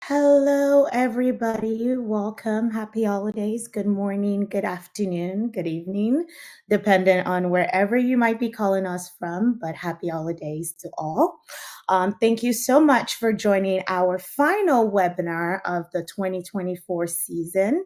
Hello, everybody. Welcome. Happy holidays. Good morning, good afternoon, good evening, depending on wherever you might be calling us from. But happy holidays to all. Thank you so much for joining our final webinar of the 2024 season.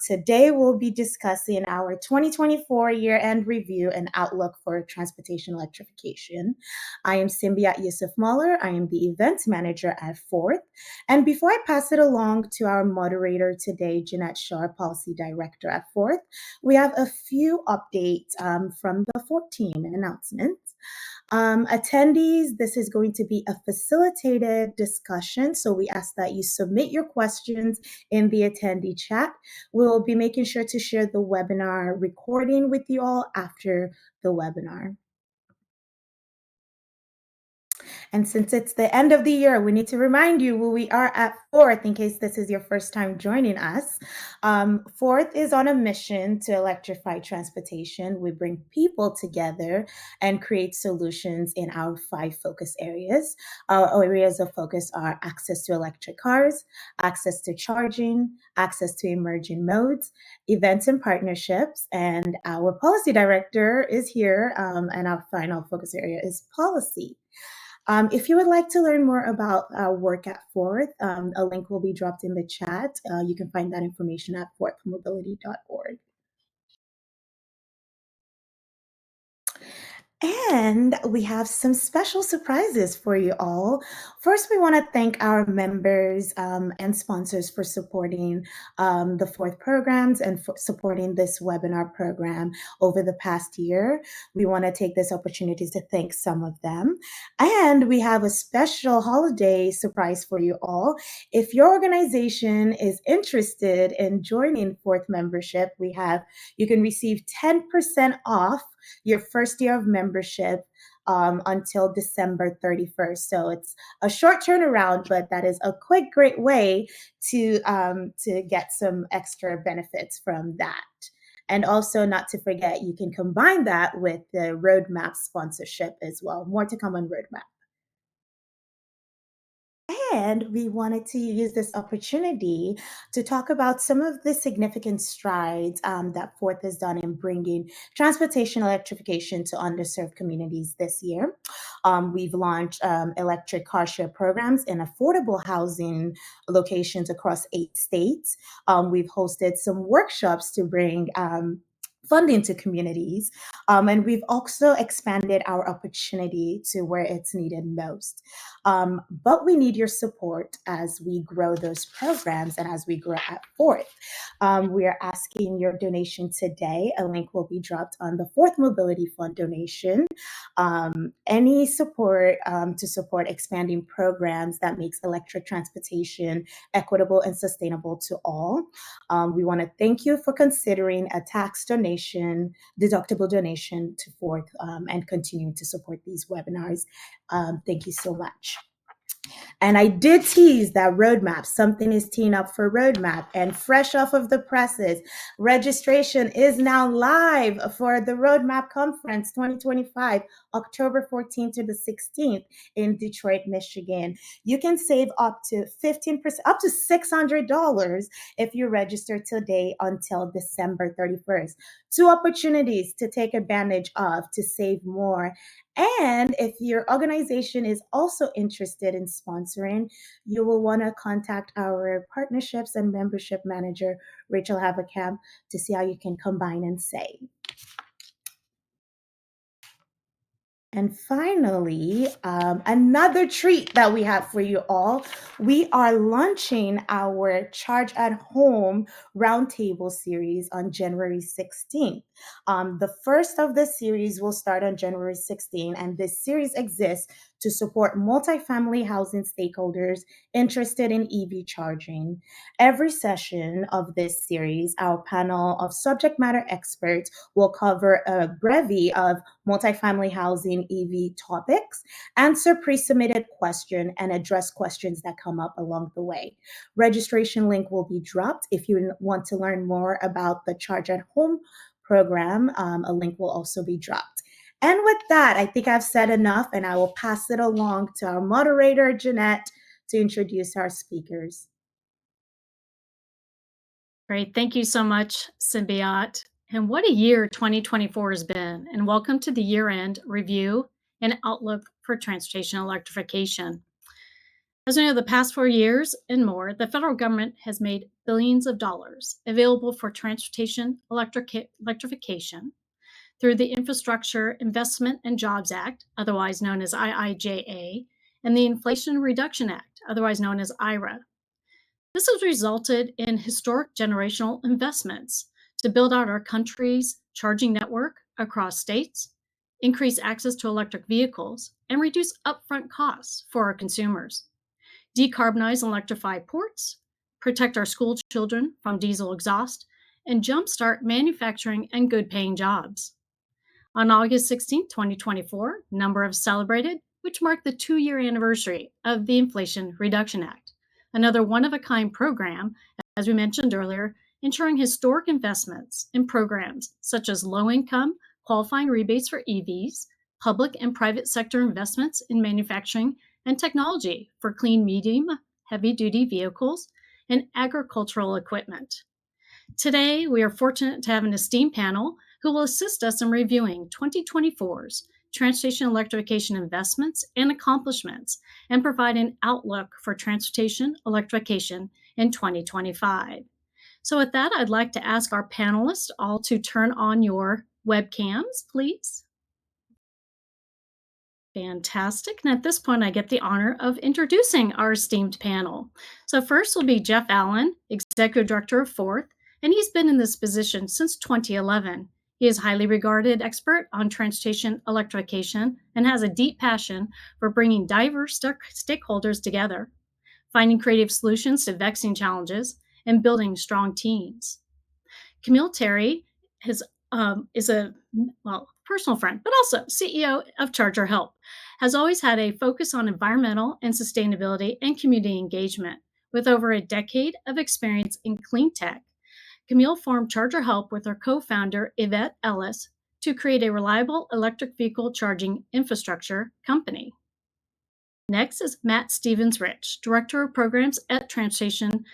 Today, we'll be discussing our 2024 year end review and outlook for transportation electrification. I am Simbiat Yusuf Muller. I am the event manager at Fourth. And before I pass it along to our moderator today, Jeanette Shaw, Policy Director at Fourth, we have a few updates from the 14 announcements. Attendees, this is going to be a facilitated discussion, so we ask that you submit your questions in the attendee chat. We'll be making sure to share the webinar recording with you all after the webinar. And since it's the end of the year, we need to remind you who we are at Fourth in case this is your first time joining us. Fourth is on a mission to electrify transportation. We bring people together and create solutions in our 5 focus areas. Our areas of focus are access to electric cars, access to charging, access to emerging modes, events and partnerships, and our policy director is here, and our final focus area is policy. If you would like to learn more about our work at Fourth, a link will be dropped in the chat. You can find that information at fourthmobility.org. And we have some special surprises for you all. First, we want to thank our members and sponsors for supporting the Fourth programs and for supporting this webinar program over the past year. We want to take this opportunity to thank some of them. And we have a special holiday surprise for you all. If your organization is interested in joining Fourth membership, you can receive 10% off your first year of membership until December 31st. So it's a short turnaround, but that is a quick, great way to get some extra benefits from that. And also, not to forget, you can combine that with the roadmap sponsorship as well. More to come on roadmap. And we wanted to use this opportunity to talk about some of the significant strides that Fourth has done in bringing transportation electrification to underserved communities this year. We've launched electric car share programs in affordable housing locations across 8 states. We've hosted some workshops to bring funding to communities. And we've also expanded our opportunity to where it's needed most. But we need your support as we grow those programs and as we grow at Fourth. We are asking your donation today. A link will be dropped on the Fourth Mobility Fund donation. Any support to support expanding programs that makes electric transportation equitable and sustainable to all. We want to thank you for considering a tax donation, deductible donation to Fourth, and continuing to support these webinars. Thank you so much. And I did tease that roadmap. Something is teeing up for roadmap. And fresh off of the presses, registration is now live for the Roadmap Conference 2025, October 14th to the 16th in Detroit, Michigan. You can save up to 15%, up to $600 if you register today until December 31st. 2 opportunities to take advantage of to save more. And if your organization is also interested in sponsoring, you will want to contact our partnerships and membership manager, Rachel Haverkamp, to see how you can combine and save. And finally, another treat that we have for you all, we are launching our Charge at Home Roundtable series on January 16th. The first of the series will start on January 16th, and this series exists to support multifamily housing stakeholders interested in EV charging. Every session of this series, our panel of subject matter experts will cover a brevity of multifamily housing EV topics, answer pre-submitted questions, and address questions that come up along the way. Registration link will be dropped if you want to learn more about the Charge at Home program. A link will also be dropped. And with that, I think I've said enough, and I will pass it along to our moderator, Jeanette, to introduce our speakers. Great. Thank you so much, Symbiote. And what a year 2024 has been. And welcome to the year-end review and outlook for transportation electrification. As we know, the past 4 years and more, the federal government has made billions of dollars available for transportation electrification through the Infrastructure Investment and Jobs Act, otherwise known as IIJA, and the Inflation Reduction Act, otherwise known as IRA. This has resulted in historic generational investments to build out our country's charging network across states, increase access to electric vehicles, and reduce upfront costs for our consumers, decarbonize and electrify ports, protect our school children from diesel exhaust, and jumpstart manufacturing and good-paying jobs. On August 16, 2024, number of celebrated, which marked the 2-year anniversary of the Inflation Reduction Act, another one-of-a-kind program, as we mentioned earlier, ensuring historic investments in programs such as low-income qualifying rebates for EVs, public and private sector investments in manufacturing and technology for clean medium, heavy-duty vehicles, and agricultural equipment. Today, we are fortunate to have an esteemed panel who will assist us in reviewing 2024's transportation electrification investments and accomplishments and provide an outlook for transportation electrification in 2025. So with that, I'd like to ask our panelists all to turn on your webcams, please. Fantastic. And at this point, I get the honor of introducing our esteemed panel. So first will be Jeff Allen, Executive Director of Forth, and he's been in this position since 2011. He is a highly regarded expert on transportation electrification and has a deep passion for bringing diverse stakeholders together, finding creative solutions to vexing challenges, and building strong teams. Kameale Terry is a personal friend, but also CEO of Charger Help, has always had a focus on environmental and sustainability and community engagement. With over a decade of experience in clean tech, Kameale formed Charger Help with her co-founder Yvette Ellis to create a reliable electric vehicle charging infrastructure company. Next is Matt Stevens-Rich, Director of Programs at Transportation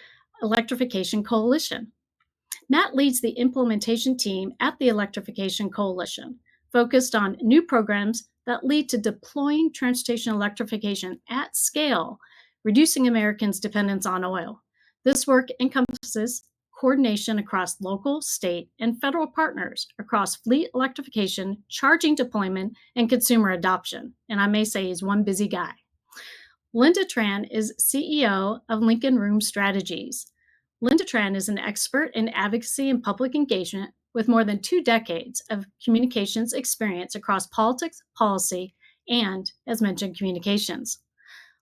Electrification Coalition. Matt leads the implementation team at the Electrification Coalition, focused on new programs that lead to deploying transportation electrification at scale, reducing Americans' dependence on oil. This work encompasses coordination across local, state, and federal partners across fleet electrification, charging deployment, and consumer adoption. And I may say he's one busy guy. Lynda Tran is CEO of Lincoln Room Strategies. Lynda Tran is an expert in advocacy and public engagement with more than 2 decades of communications experience across politics, policy, and, as mentioned, communications.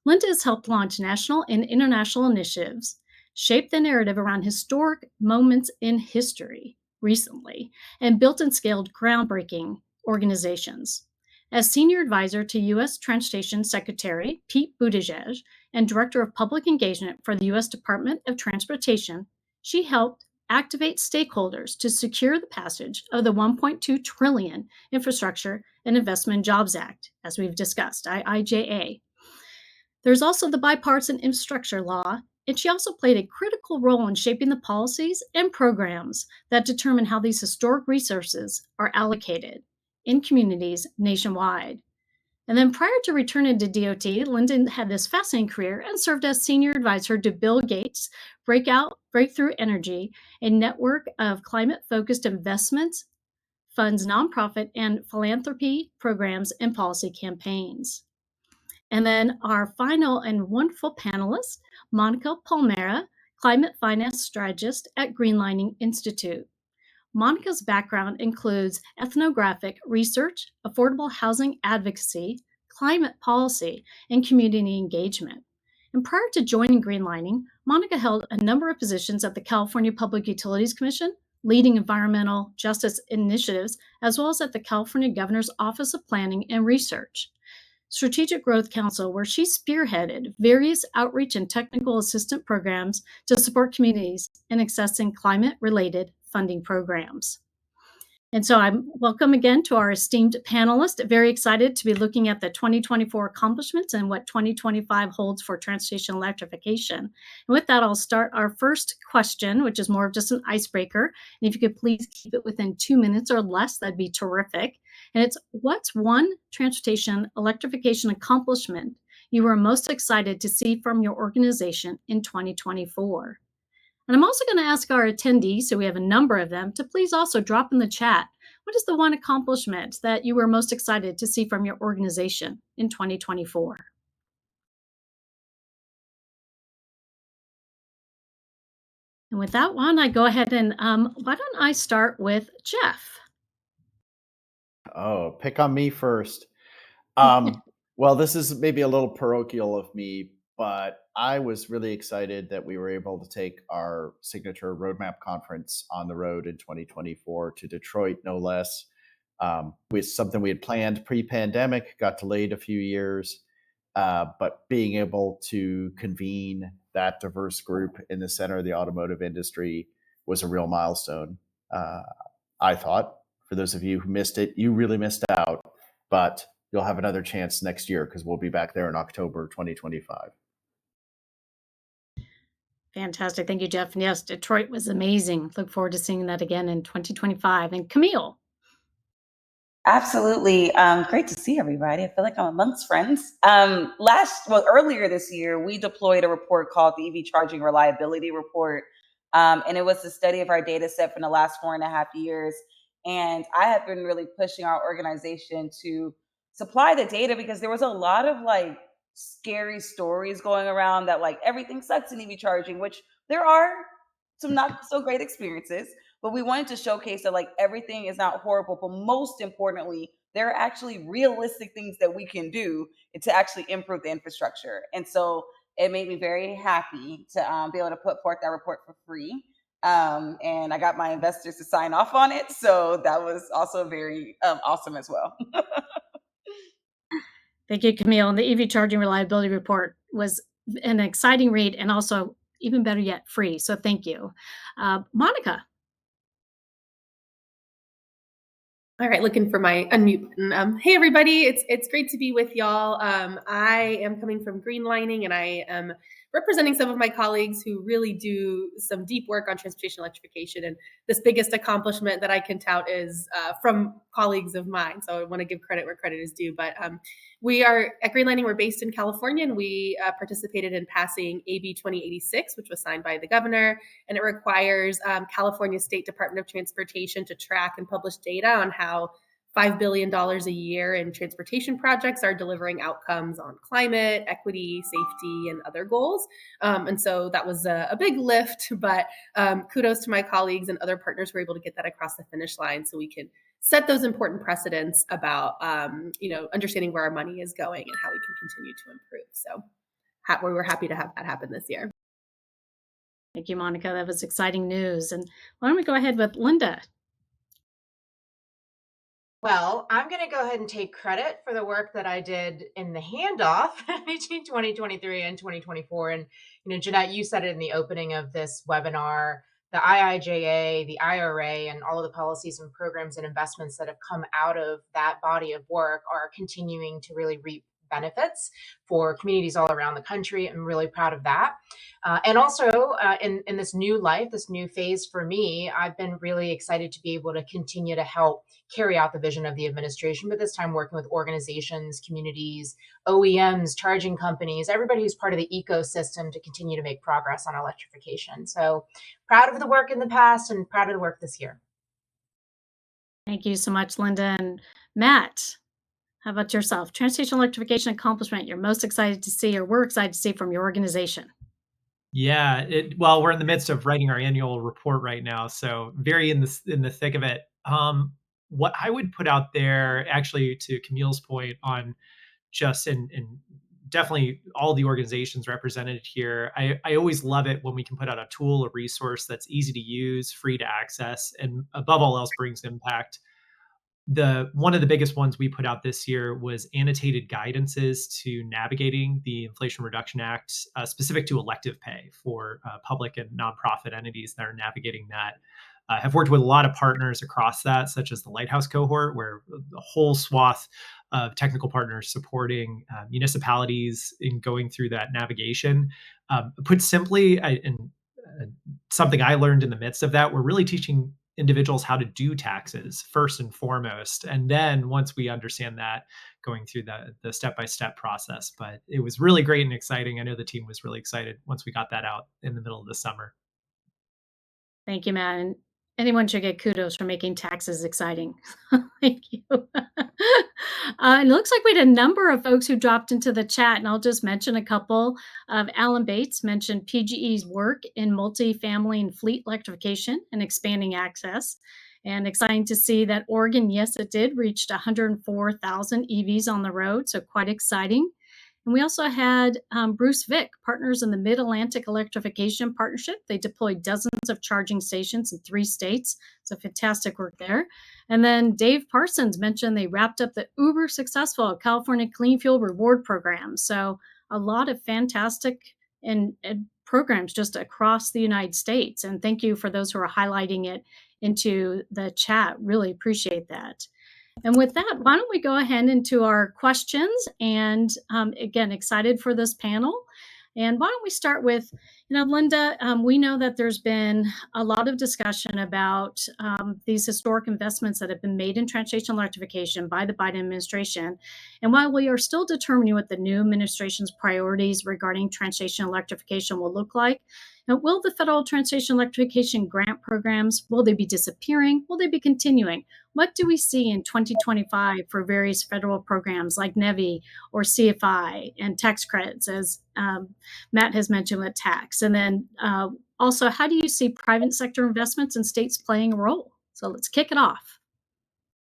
Lynda has helped launch national and international initiatives, shape the narrative around historic moments in history recently, and built and scaled groundbreaking organizations. As Senior Advisor to U.S. Transportation Secretary Pete Buttigieg and Director of Public Engagement for the U.S. Department of Transportation, she helped activate stakeholders to secure the passage of the $1.2 trillion Infrastructure and Investment and Jobs Act, as we've discussed, IIJA. There's also the bipartisan infrastructure law, and she also played a critical role in shaping the policies and programs that determine how these historic resources are allocated in communities nationwide. And then prior to returning to DOT, Lynda had this fascinating career and served as senior advisor to Bill Gates' Breakthrough Energy, a network of climate-focused investments, funds nonprofit and philanthropy programs and policy campaigns. And then our final and wonderful panelist, Monica Palmeira, Climate Finance Strategist at Greenlining Institute. Monica's background includes ethnographic research, affordable housing advocacy, climate policy, and community engagement. And prior to joining Greenlining, Monica held a number of positions at the California Public Utilities Commission, leading environmental justice initiatives, as well as at the California Governor's Office of Planning and Research. Strategic Growth Council, where she spearheaded various outreach and technical assistance programs to support communities in accessing climate-related funding programs. And so I'm welcome again to our esteemed panelists. Very excited to be looking at the 2024 accomplishments and what 2025 holds for transportation electrification. And with that, I'll start our first question, which is more of just an icebreaker. And if you could please keep it within 2 minutes or less, that'd be terrific. And it's, what's one transportation electrification accomplishment you were most excited to see from your organization in 2024? And I'm also going to ask our attendees, so we have a number of them, to please also drop in the chat. What is the one accomplishment that you were most excited to see from your organization in 2024? And with that one, I go ahead and why don't I start with Jeff? Oh, pick on me first. Well, this is maybe a little parochial of me, but I was really excited that we were able to take our signature roadmap conference on the road in 2024 to Detroit, no less. With something we had planned pre-pandemic, got delayed a few years, but being able to convene that diverse group in the center of the automotive industry was a real milestone. I thought, for those of you who missed it, you really missed out, but you'll have another chance next year because we'll be back there in October 2025. Fantastic. Thank you, Jeff. And yes, Detroit was amazing. Look forward to seeing that again in 2025. And Kameale. Absolutely. Great to see everybody. I feel like I'm amongst friends. Earlier this year, we deployed a report called the EV Charging Reliability Report. And it was the study of our data set from the last 4.5 years. And I have been really pushing our organization to supply the data because there was a lot of scary stories going around that everything sucks in EV charging, which there are some not so great experiences. But we wanted to showcase that everything is not horrible, but most importantly, there are actually realistic things that we can do to actually improve the infrastructure. And so it made me very happy to be able to put forth that report for free. And I got my investors to sign off on it. So that was also very awesome as well. Thank you, Kameale. And the EV Charging Reliability Report was an exciting read and also, even better yet, free. So thank you. Monica. All right, looking for my unmute button. Hey, everybody, it's great to be with y'all. I am coming from Greenlining, and I am representing some of my colleagues who really do some deep work on transportation electrification. And this biggest accomplishment that I can tout is from colleagues of mine. So I want to give credit where credit is due. But we are at Greenlining, we're based in California, and we participated in passing AB 2086, which was signed by the governor. And it requires California State Department of Transportation to track and publish data on how $5 billion a year in transportation projects are delivering outcomes on climate, equity, safety, and other goals. And so that was a big lift, but kudos to my colleagues and other partners who were able to get that across the finish line so we can set those important precedents about understanding where our money is going and how we can continue to improve. So we were happy to have that happen this year. Thank you, Monica. That was exciting news. And why don't we go ahead with Lynda? Well, I'm going to go ahead and take credit for the work that I did in the handoff between 2023 and 2024. And, Jeanette, you said it in the opening of this webinar, the IIJA, the IRA, and all of the policies and programs and investments that have come out of that body of work are continuing to really reap benefits for communities all around the country. I'm really proud of that. And also in this new life, this new phase for me, I've been really excited to be able to continue to help carry out the vision of the administration, but this time working with organizations, communities, OEMs, charging companies, everybody who's part of the ecosystem to continue to make progress on electrification. So proud of the work in the past and proud of the work this year. Thank you so much, Lynda. And Matt, how about yourself? Transportation electrification accomplishment you're most excited to see or we're excited to see from your organization? Yeah, well, we're in the midst of writing our annual report right now, so very in the thick of it. What I would put out there, actually, to Kameale's point on just and definitely all the organizations represented here, I always love it when we can put out a tool, a resource that's easy to use, free to access, and above all else brings impact. One of the biggest ones we put out this year was annotated guidances to navigating the Inflation Reduction Act, specific to elective pay for public and nonprofit entities that are navigating that. have worked with a lot of partners across that, such as the Lighthouse cohort, where the whole swath of technical partners supporting municipalities in going through that navigation. Put simply, something I learned in the midst of that, we're really teaching individuals how to do taxes first and foremost. And then once we understand that, going through the step-by-step process. But it was really great and exciting. I know the team was really excited once we got that out in the middle of the summer. Thank you, Matt. And anyone should get kudos for making taxes exciting. Thank you. And it looks like we had a number of folks who dropped into the chat, and I'll just mention a couple. Alan Bates mentioned PGE's work in multifamily and fleet electrification and expanding access. And exciting to see that Oregon, yes, it did, reached 104,000 EVs on the road, so quite exciting. And we also had Bruce Vick, partners in the Mid-Atlantic Electrification Partnership. They deployed dozens of charging stations in 3 states. So fantastic work there. And then Dave Parsons mentioned they wrapped up the uber successful California Clean Fuel Reward Program. So a lot of fantastic and programs just across the United States. And thank you for those who are highlighting it into the chat. Really appreciate that. And with that, why don't we go ahead into our questions? And again, excited for this panel. And why don't we start with, Lynda, we know that there's been a lot of discussion about these historic investments that have been made in transportation electrification by the Biden administration. And while we are still determining what the new administration's priorities regarding transportation electrification will look like, will the federal transportation electrification grant programs, will they be disappearing? Will they be continuing? What do we see in 2025 for various federal programs like NEVI or CFI and tax credits, as Matt has mentioned with tax? And then also, how do you see private sector investments in states playing a role? So let's kick it off.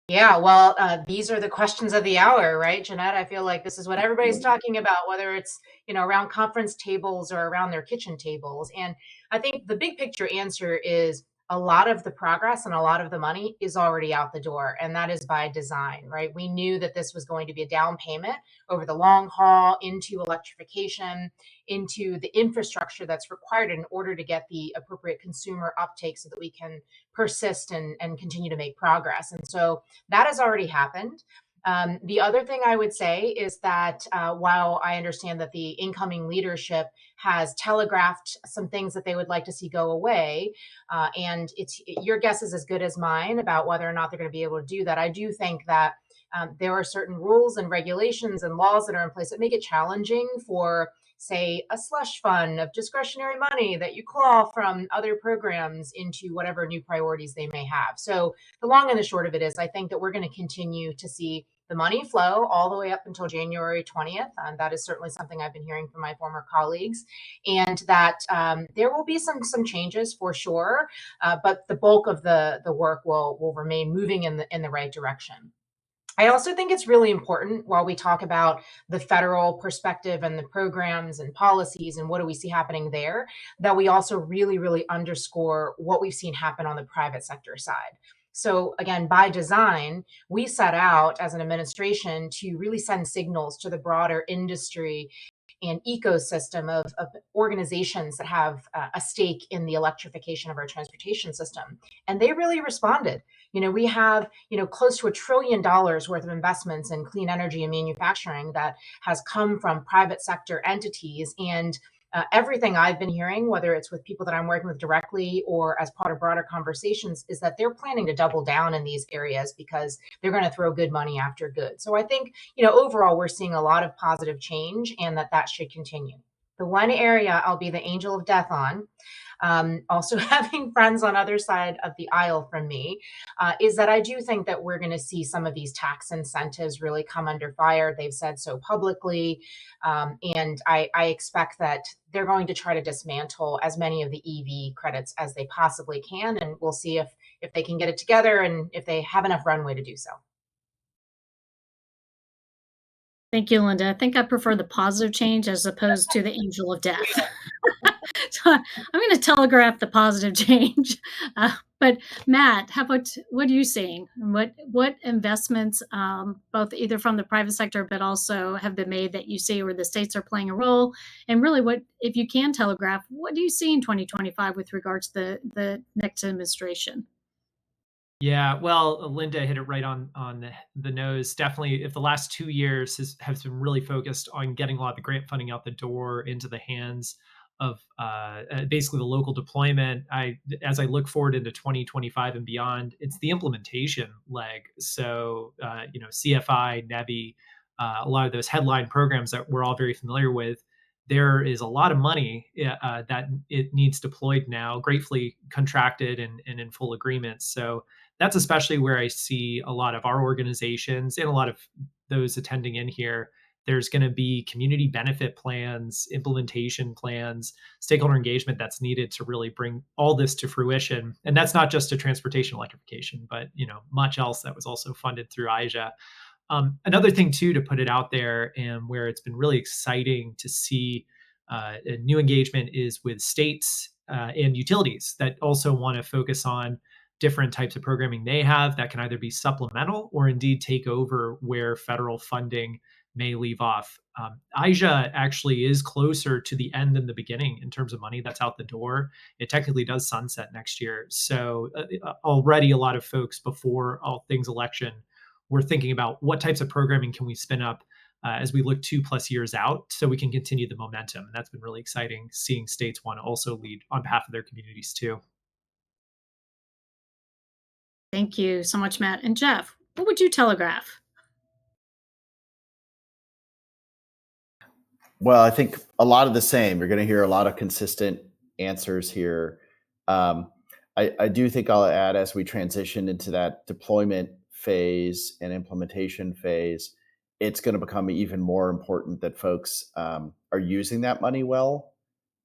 Yeah, well, these are the questions of the hour, right, Jeanette? I feel like this is what everybody's talking about, whether it's, around conference tables or around their kitchen tables. And I think the big picture answer is a lot of the progress and a lot of the money is already out the door, and that is by design, right? We knew that this was going to be a down payment over the long haul into electrification, into the infrastructure that's required in order to get the appropriate consumer uptake so that we can persist and continue to make progress. And so that has already happened. The other thing I would say is that while I understand that the incoming leadership has telegraphed some things that they would like to see go away, and your guess is as good as mine about whether or not they're going to be able to do that, I do think that there are certain rules and regulations and laws that are in place that make it challenging for, say, a slush fund of discretionary money that you claw from other programs into whatever new priorities they may have. So the long and the short of it is, I think that we're going to continue to see the money flow all the way up until January 20th. That is certainly something I've been hearing from my former colleagues, and that there will be some changes for sure, but the bulk of the work will remain moving in the right direction. I also think it's really important, while we talk about the federal perspective and the programs and policies and what do we see happening there, that we also really, really underscore what we've seen happen on the private sector side. So again, by design, we set out as an administration to really send signals to the broader industry and ecosystem of organizations that have a stake in the electrification of our transportation system. And they really responded. We have, close to $1 trillion worth of investments in clean energy and manufacturing that has come from private sector entities. And everything I've been hearing, whether it's with people that I'm working with directly or as part of broader conversations, is that they're planning to double down in these areas because they're going to throw good money after good. So I think, overall, we're seeing a lot of positive change, and that should continue. The one area I'll be the angel of death on, also having friends on other side of the aisle from me, is that I do think that we're going to see some of these tax incentives really come under fire. They've said so publicly, and I expect that they're going to try to dismantle as many of the EV credits as they possibly can, and we'll see if they can get it together and if they have enough runway to do so. Thank you, Lynda. I think I prefer the positive change as opposed to the angel of death. So I'm going to telegraph the positive change. But Matt, what are you seeing? What investments, both either from the private sector, but also have been made that you see where the states are playing a role? And really, what, if you can telegraph, what do you see in 2025 with regards to the next administration? Yeah, well, Lynda hit it right on the nose. Definitely, if the last 2 years have been really focused on getting a lot of the grant funding out the door into the hands of basically the local deployment. As I look forward into 2025 and beyond, it's the implementation leg. So, CFI, NEBI, a lot of those headline programs that we're all very familiar with. There is a lot of money that it needs deployed now, gratefully contracted and in full agreement. So that's especially where I see a lot of our organizations and a lot of those attending in here. There's going to be community benefit plans, implementation plans, stakeholder engagement that's needed to really bring all this to fruition. And that's not just a transportation electrification, but much else that was also funded through IJA. Another thing too, to put it out there, and where it's been really exciting to see a new engagement is with states and utilities that also want to focus on different types of programming they have that can either be supplemental or indeed take over where federal funding may leave off. IJA actually is closer to the end than the beginning in terms of money that's out the door. It technically does sunset next year. So already a lot of folks before all things election we're thinking about what types of programming can we spin up as we look 2+ years out so we can continue the momentum. And that's been really exciting, seeing states want to also lead on behalf of their communities too. Thank you so much, Matt. And Jeff, what would you telegraph? Well, I think a lot of the same. You're going to hear a lot of consistent answers here. I do think I'll add, as we transition into that deployment phase and implementation phase, it's going to become even more important that folks are using that money well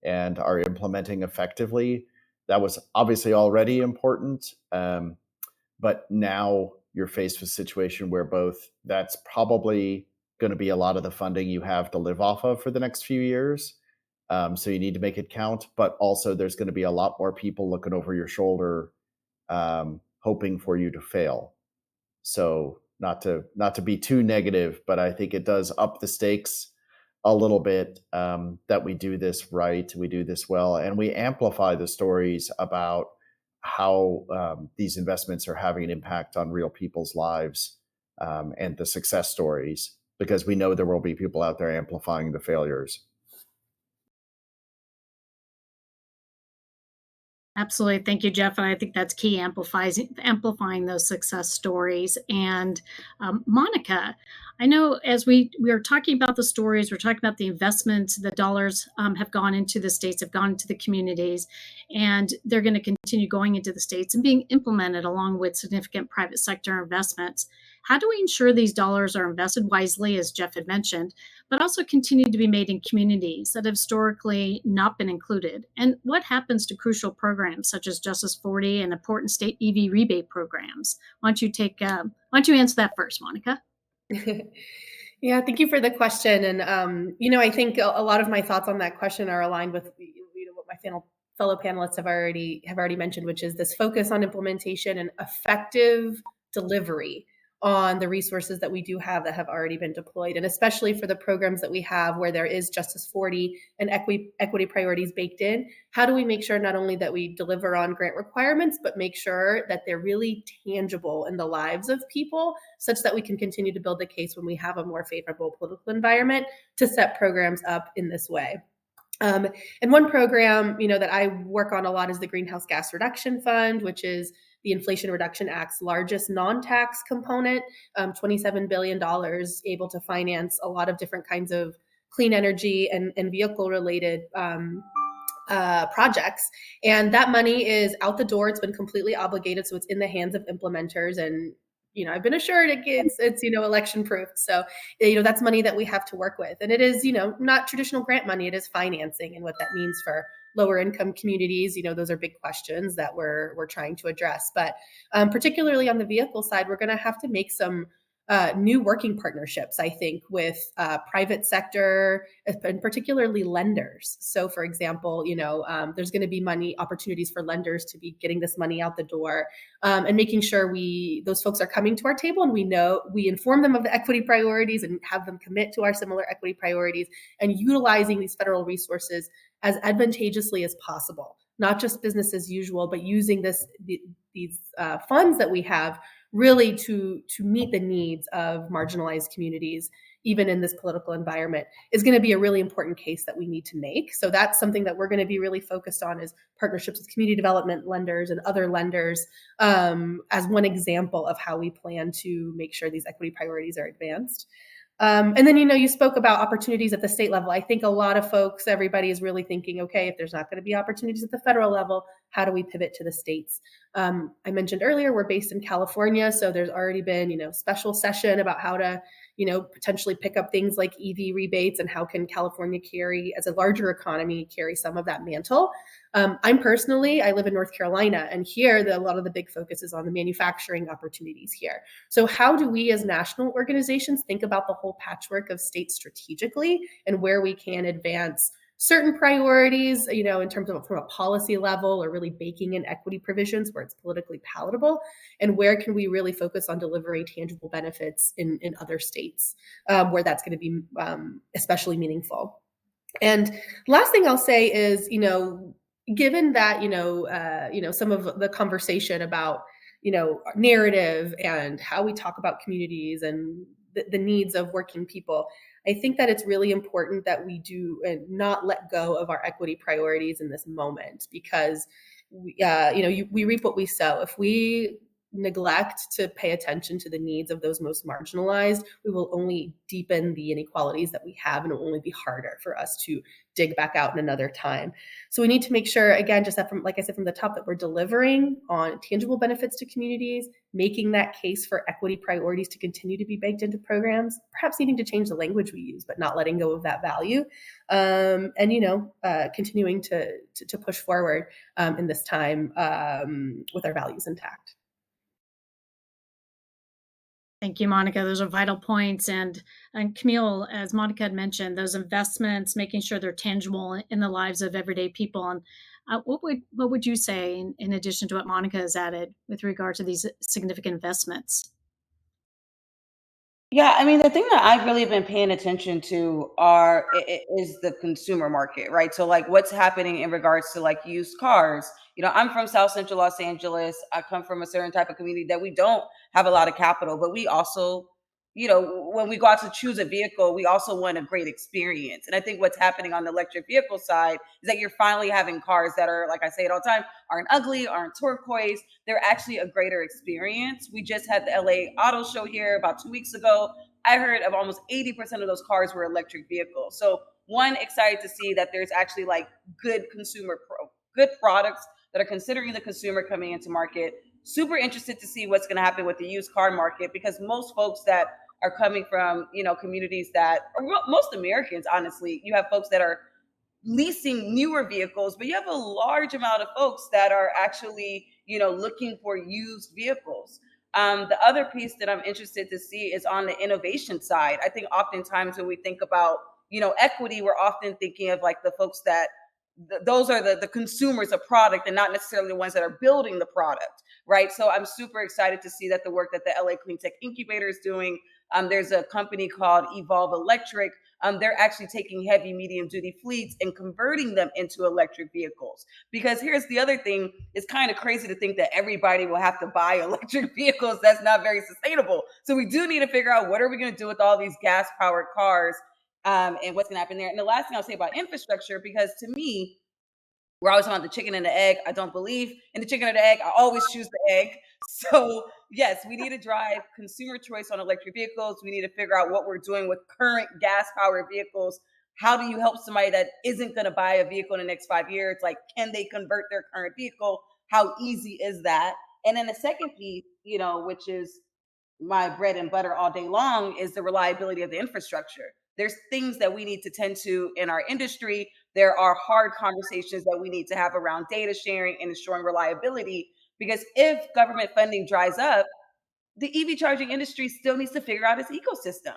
and are implementing effectively. That was obviously already important, but now you're faced with a situation where both that's probably going to be a lot of the funding you have to live off of for the next few years. So you need to make it count, but also there's going to be a lot more people looking over your shoulder, hoping for you to fail. So not to be too negative, but I think it does up the stakes a little bit, that we do this right, we do this well, and we amplify the stories about how these investments are having an impact on real people's lives, and the success stories, because we know there will be people out there amplifying the failures. Absolutely. Thank you, Jeff. And I think that's key, amplifying those success stories. And Monica, I know as we are talking about the stories, we're talking about the investments, the dollars have gone into the states, have gone into the communities, and they're going to continue going into the states and being implemented along with significant private sector investments. How do we ensure these dollars are invested wisely, as Jeff had mentioned, but also continue to be made in communities that have historically not been included? And what happens to crucial programs such as Justice 40 and important state EV rebate programs? Why don't you answer that first, Monica? Yeah, thank you for the question. And I think a lot of my thoughts on that question are aligned with what my fellow panelists have already mentioned, which is this focus on implementation and effective delivery on the resources that we do have that have already been deployed. And especially for the programs that we have where there is Justice 40 and equity priorities baked in, how do we make sure not only that we deliver on grant requirements, but make sure that they're really tangible in the lives of people, such that we can continue to build the case when we have a more favorable political environment to set programs up in this way. And one program, that I work on a lot is the Greenhouse Gas Reduction Fund, which is the Inflation Reduction Act's largest non-tax component, $27 billion, able to finance a lot of different kinds of clean energy and vehicle-related projects. And that money is out the door. It's been completely obligated, so it's in the hands of implementers. And I've been assured it's election proof. So that's money that we have to work with, and it is not traditional grant money. It is financing, and what that means for lower income communities, those are big questions that we're trying to address. But particularly on the vehicle side, we're going to have to make some new working partnerships, I think, with private sector and particularly lenders. So, for example, there's going to be money opportunities for lenders to be getting this money out the door, and making sure those folks are coming to our table, and we inform them of the equity priorities and have them commit to our similar equity priorities, and utilizing these federal resources as advantageously as possible, not just business as usual, but using funds that we have really to meet the needs of marginalized communities, even in this political environment, is going to be a really important case that we need to make. So that's something that we're going to be really focused on, is partnerships with community development lenders and other lenders, as one example of how we plan to make sure these equity priorities are advanced. And then, you spoke about opportunities at the state level. I think a lot of folks, everybody is really thinking, okay, if there's not going to be opportunities at the federal level, how do we pivot to the states? I mentioned earlier, we're based in California, so there's already been, special session about how to, potentially pick up things like EV rebates, and how can California carry, as a larger economy, carry some of that mantle. I live in North Carolina, and here a lot of the big focus is on the manufacturing opportunities here. So how do we as national organizations think about the whole patchwork of states strategically, and where we can advance certain priorities, in terms of from a policy level, or really baking in equity provisions where it's politically palatable, and where can we really focus on delivering tangible benefits in other states, where that's going to be especially meaningful. And last thing I'll say is, given that, some of the conversation about, narrative and how we talk about communities and the needs of working people, I think that it's really important that we do not let go of our equity priorities in this moment, because we reap what we sow. If we neglect to pay attention to the needs of those most marginalized, we will only deepen the inequalities that we have, and it will only be harder for us to dig back out in another time. So we need to make sure, again, just that like I said from the top, that we're delivering on tangible benefits to communities, making that case for equity priorities to continue to be baked into programs, perhaps needing to change the language we use, but not letting go of that value, and continuing to push forward in this time with our values intact. Thank you, Monica. Those are vital points. And Kameale, as Monica had mentioned, those investments, making sure they're tangible in the lives of everyday people. And what would you say, in addition to what Monica has added, with regard to these significant investments? Yeah, I mean, the thing that I've really been paying attention to is the consumer market, right? So like what's happening in regards to like used cars. I'm from South Central Los Angeles. I come from a certain type of community that we don't have a lot of capital, but we also, when we go out to choose a vehicle, we also want a great experience. And I think what's happening on the electric vehicle side is that you're finally having cars that are, like I say it all the time, aren't ugly, aren't turquoise. They're actually a greater experience. We just had the LA Auto Show here about 2 weeks ago. I heard of almost 80% of those cars were electric vehicles. So one, excited to see that there's actually like good good products that are considering the consumer coming into market. Super interested to see what's going to happen with the used car market, because most folks that are coming from, communities that, or most Americans, honestly, you have folks that are leasing newer vehicles, but you have a large amount of folks that are actually, looking for used vehicles. The other piece that I'm interested to see is on the innovation side. I think oftentimes when we think about, equity, we're often thinking of like the folks that those are the consumers of product, and not necessarily the ones that are building the product, right? So I'm super excited to see that the work that the LA Clean Tech Incubator is doing. There's a company called Evolve Electric. They're actually taking heavy, medium duty fleets and converting them into electric vehicles. Because here's the other thing, it's kind of crazy to think that everybody will have to buy electric vehicles. That's not very sustainable. So we do need to figure out, what are we going to do with all these gas powered cars, and what's going to happen there. And the last thing I'll say about infrastructure, because to me, we're always talking about the chicken and the egg. I don't believe in the chicken or the egg. I always choose the egg. So yes, we need to drive consumer choice on electric vehicles. We need to figure out what we're doing with current gas powered vehicles. How do you help somebody that isn't going to buy a vehicle in the next 5 years? Like, can they convert their current vehicle? How easy is that? And then the second piece, which is my bread and butter all day long, is the reliability of the infrastructure. There's things that we need to tend to in our industry. There are hard conversations that we need to have around data sharing and ensuring reliability, because if government funding dries up, the EV charging industry still needs to figure out its ecosystem.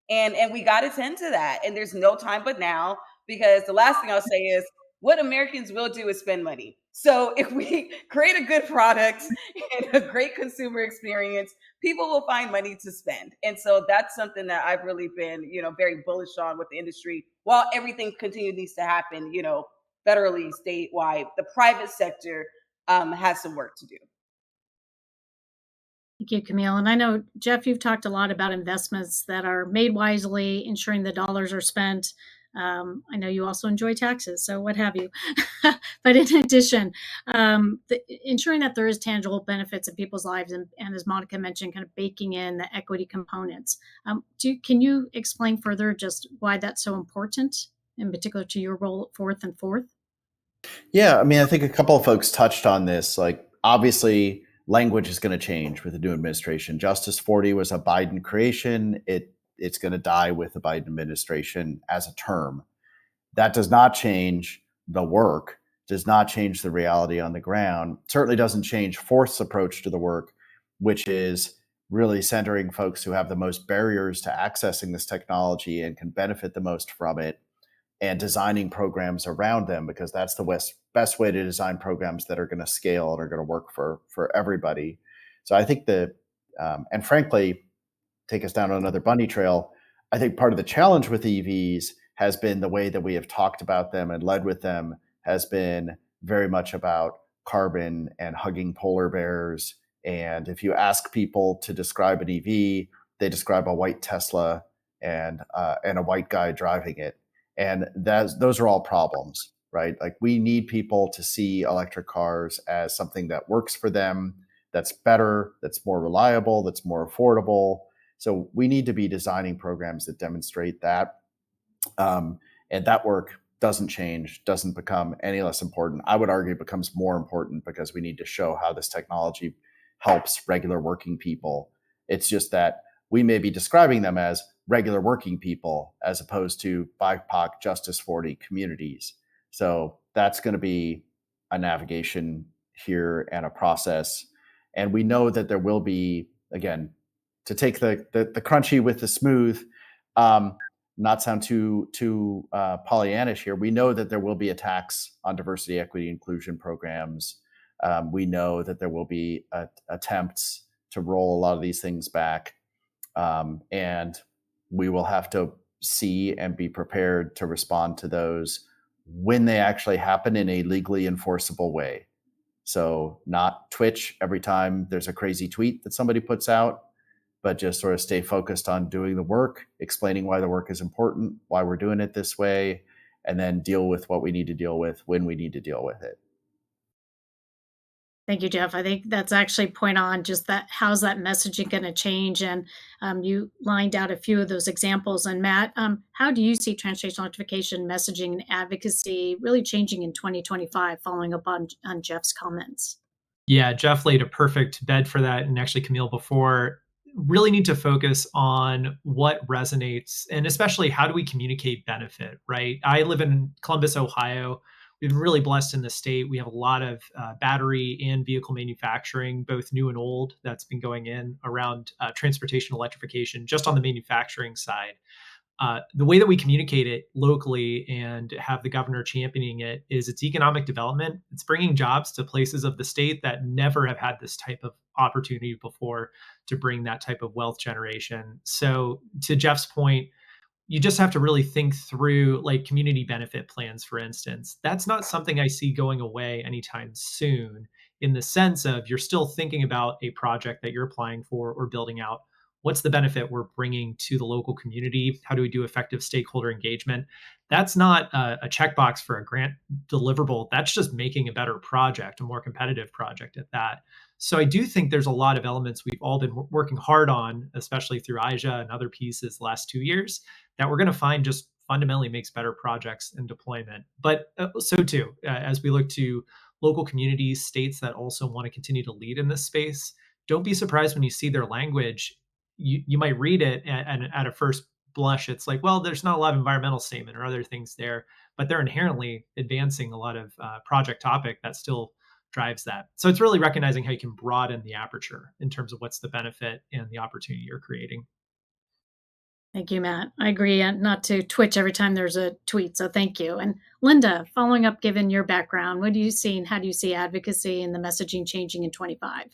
And we got to tend to that. And there's no time but now, because the last thing I'll say is, what Americans will do is spend money. So if we create a good product and a great consumer experience, people will find money to spend. And so that's something that I've really been, very bullish on with the industry, while everything needs to happen, federally, statewide. The private sector has some work to do. Thank you, Kameale. And I know, Jeff, you've talked a lot about investments that are made wisely, ensuring the dollars are spent. I know you also enjoy taxes, so what have you. But in addition, ensuring that there is tangible benefits in people's lives, and as Monica mentioned, kind of baking in the equity components. Can you explain further just why that's so important, in particular to your role at Fourth and Fourth? Yeah, I mean, I think a couple of folks touched on this. Like, obviously, language is going to change with the new administration. Justice 40 was a Biden creation. It's going to die with the Biden administration as a term. That does not change the work, does not change the reality on the ground, certainly doesn't change Fourth's approach to the work, which is really centering folks who have the most barriers to accessing this technology and can benefit the most from it, and designing programs around them, because that's the best way to design programs that are going to scale and are going to work for everybody. So I think and frankly, take us down another bunny trail, I think part of the challenge with EVs has been the way that we have talked about them and led with them has been very much about carbon and hugging polar bears. And if you ask people to describe an EV, they describe a white Tesla and a white guy driving it. And those are all problems, right? Like, we need people to see electric cars as something that works for them, that's better, that's more reliable, that's more affordable. So we need to be designing programs that demonstrate that. And that work doesn't change, doesn't become any less important. I would argue it becomes more important because we need to show how this technology helps regular working people. It's just that we may be describing them as regular working people as opposed to BIPOC Justice 40 communities. So that's going to be a navigation here and a process. And we know that there will be, again, to take the crunchy with the smooth, not sound too Pollyannish here. We know that there will be attacks on diversity, equity, inclusion programs. We know that there will be attempts to roll a lot of these things back. And we will have to see and be prepared to respond to those when they actually happen in a legally enforceable way. So not Twitch every time there's a crazy tweet that somebody puts out, but just sort of stay focused on doing the work, explaining why the work is important, why we're doing it this way, and then deal with what we need to deal with when we need to deal with it. Thank you, Jeff. I think that's actually point on, just that how's that messaging going to change? And you lined out a few of those examples. And Matt, how do you see transportation electrification messaging and advocacy really changing in 2025, following up on Jeff's comments? Yeah, Jeff laid a perfect bed for that. And actually, Kameale, before, really need to focus on what resonates, and especially how do we communicate benefit, right? I live in Columbus, Ohio. We've been really blessed in the state. We have a lot of battery and vehicle manufacturing, both new and old, that's been going in around transportation electrification, just on the manufacturing side. The way that we communicate it locally and have the governor championing it is it's economic development. It's bringing jobs to places of the state that never have had this type of opportunity before to bring that type of wealth generation. So to Jeff's point, you just have to really think through, like, community benefit plans, for instance. That's not something I see going away anytime soon, in the sense of you're still thinking about a project that you're applying for or building out. What's the benefit we're bringing to the local community? How do we do effective stakeholder engagement? That's not a checkbox for a grant deliverable. That's just making a better project, a more competitive project at that. So I do think there's a lot of elements we've all been working hard on, especially through IJA and other pieces the last 2 years, that we're going to find just fundamentally makes better projects and deployment. But so too, as we look to local communities, states that also want to continue to lead in this space, don't be surprised when you see their language. You might read it, and at a first blush, it's like, well, there's not a lot of environmental statement or other things there, but they're inherently advancing a lot of project topic that still drives that. So it's really recognizing how you can broaden the aperture in terms of what's the benefit and the opportunity you're creating. Thank you, Matt. I agree, not to twitch every time there's a tweet. So thank you. And Lynda, following up, given your background, what do you see and how do you see advocacy and the messaging changing in 25?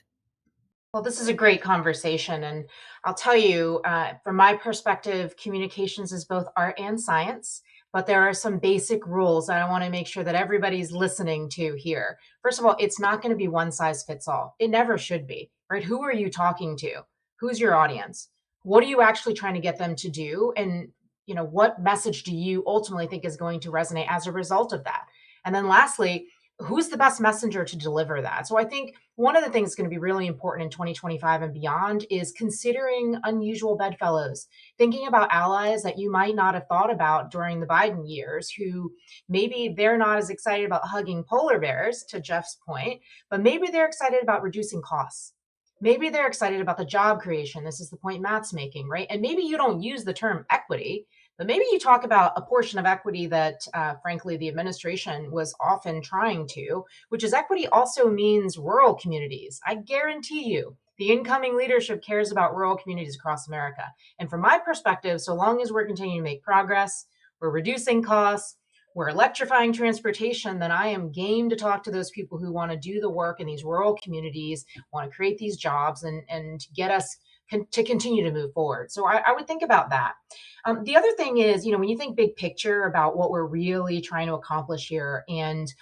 Well, this is a great conversation. And I'll tell you, from my perspective, communications is both art and science, but there are some basic rules that I want to make sure that everybody's listening to here. First of all, it's not going to be one size fits all. It never should be, right? Who are you talking to? Who's your audience? What are you actually trying to get them to do? And, what message do you ultimately think is going to resonate as a result of that? And then lastly, who's the best messenger to deliver that? So I think one of the things that's going to be really important in 2025 and beyond is considering unusual bedfellows, thinking about allies that you might not have thought about during the Biden years, who maybe they're not as excited about hugging polar bears, to Jeff's point, but maybe they're excited about reducing costs. Maybe they're excited about the job creation. This is the point Matt's making, right? And maybe you don't use the term equity, but maybe you talk about a portion of equity that, frankly, the administration was often trying to, which is equity also means rural communities. I guarantee you, the incoming leadership cares about rural communities across America. And from my perspective, so long as we're continuing to make progress, we're reducing costs, we're electrifying transportation, then I am game to talk to those people who want to do the work in these rural communities, want to create these jobs and get us to continue to move forward. So I would think about that. The other thing is, when you think big picture about what we're really trying to accomplish here and